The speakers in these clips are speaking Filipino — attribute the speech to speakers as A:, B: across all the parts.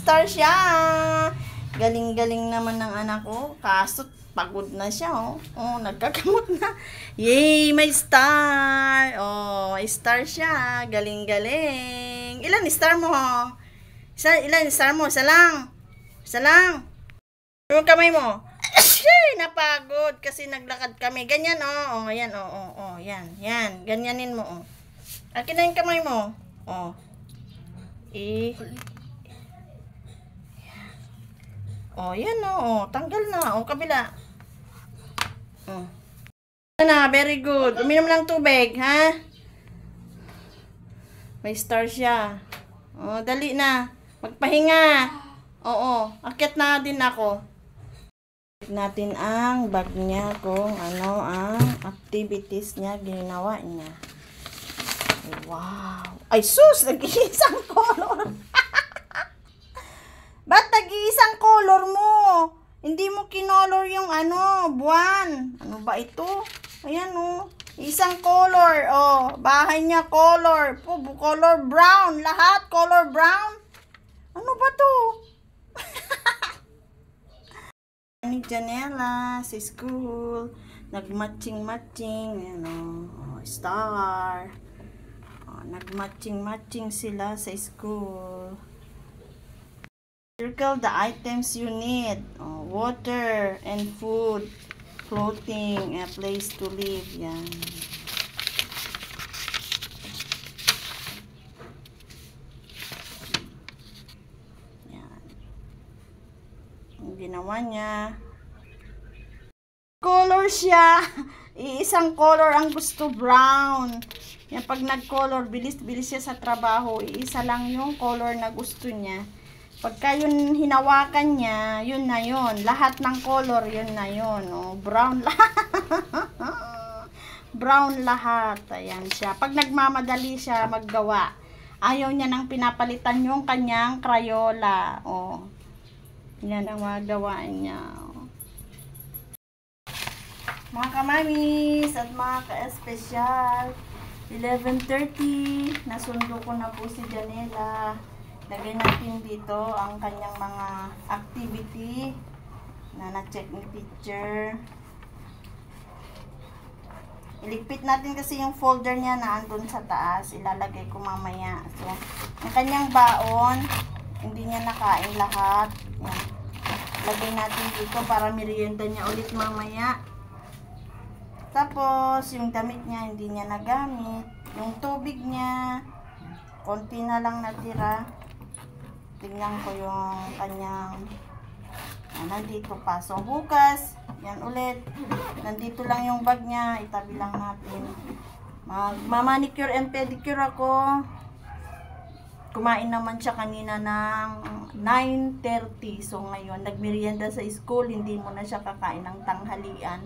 A: star siya. Galing-galing naman ng anak ko. Kaso, pagod na siya, oh. Oh, nagkakamot na. Yay, may star. Oh, may star siya. Galing-galing. Ilan star mo? Ilan star mo? Isa lang. Isa lang. Yung kamay mo. Ay, napagod kasi naglakad kami. Ganyan, oh. Oh, yan, oh. Yan, yan. Ganyanin mo, oh. Akin na yung kamay mo. Oh. Oh, yan, oh. Tanggal na. Oh, kabila. Oh. Na, very good. Uminom lang tubig, ha? May star siya. Oh, dali na. Magpahinga. Oo, akyat na din ako. Check natin ang bag niya kung ano ang activities niya, ginawa niya. Wow. Ay, sus! Nag-iisang color. Ba't nag-iisang color mo? Hindi mo kinolor yung ano, buwan. Ano ba ito? Ayan, oh. Isang color. Oh, bahay niya color. Color brown. Lahat color brown. Ano ba to? Ni Janela sa school. Nag-matching-matching. Ano, star. Oh, nag-matching-matching sila sa school. Circle the items you need. Oh, water and food, clothing, a place to live. Yan. Yan. Ang ginawa niya. Color siya. Iisang color ang gusto, brown. Yan, pag nag-color, bilis-bilis siya sa trabaho. Iisa lang yung color na gusto niya. Pagka yun hinawakan niya, yun na yun. Lahat ng color, yun na yun. Oh, brown lahat. Brown lahat. Ayan siya. Pag nagmamadali siya maggawa, ayaw niya nang pinapalitan yung kanyang Crayola. Oh. Yan ang mga gawaan niya. Oh. Mga kamamis at mga ka-espesyal, 11:30. Nasundo ko na po si Janela. Lagay natin dito ang kanyang mga activity na na-check ni teacher. Iligpit natin kasi yung folder niya na andun sa taas. Ilalagay ko mamaya. So, yung kanyang baon, hindi niya nakain lahat. Yan. Lagay natin dito para merienda niya ulit mamaya. Tapos, yung damit niya, hindi niya nagamit. Yung tubig niya, konti na lang natira. Tingnan ko yung kanyang nandito pa. So, bukas, yan ulit. Nandito lang yung bag niya. Itabi lang natin. Magmamanicure and pedicure ako. Kumain naman siya kanina ng 9:30. So, ngayon, nagmerienda sa school. Hindi mo na siya kakain ng tanghalian.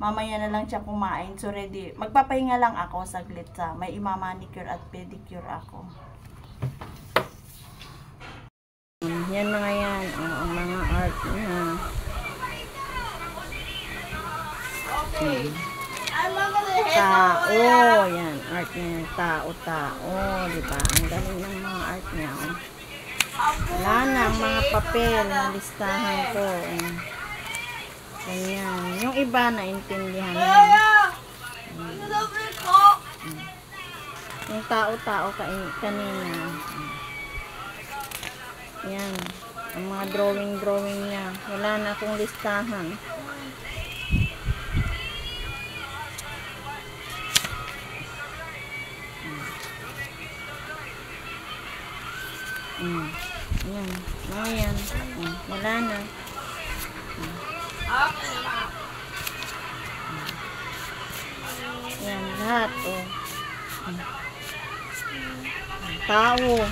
A: Mamaya na lang siya kumain. So, ready. Magpapahinga lang ako saglit sa may imamanicure at pedicure ako. Yan mga yan. Ang mga art niya. Tao. Yan. Art niya. Tao. Diba? Ang galing ng mga art niya. Wala na. Mga papel. Ang listahan ko. Ganyan. Yung iba naintindihan mo. Yung tao kanina. Yan. Ang mga drawing niya. Wala na akong listahan. Yan. Ayan. Wala na. Yan. Lahat. Tao.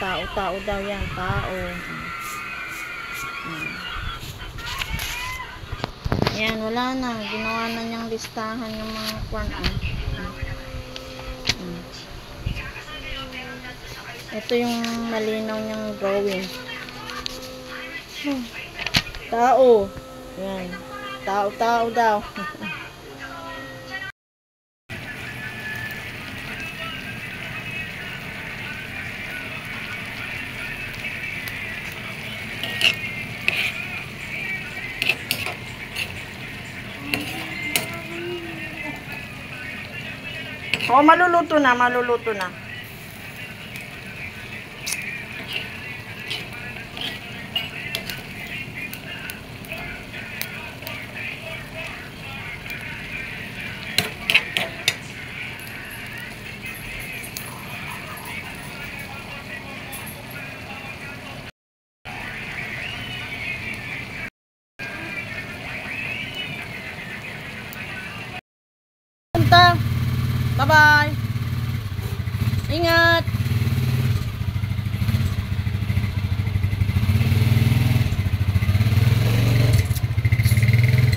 A: Tao daw yan. Tao. Yan, wala na. Ginawa na niyang listahan yung mga kwan. Ito yung malinaw niyang drawing. Tao. Yan. Tao daw. Oh, maluluto na, maluluto na. Bye-bye. Ingat.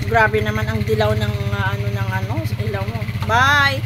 A: Grabe naman ang dilaw ng ilaw mo. Bye.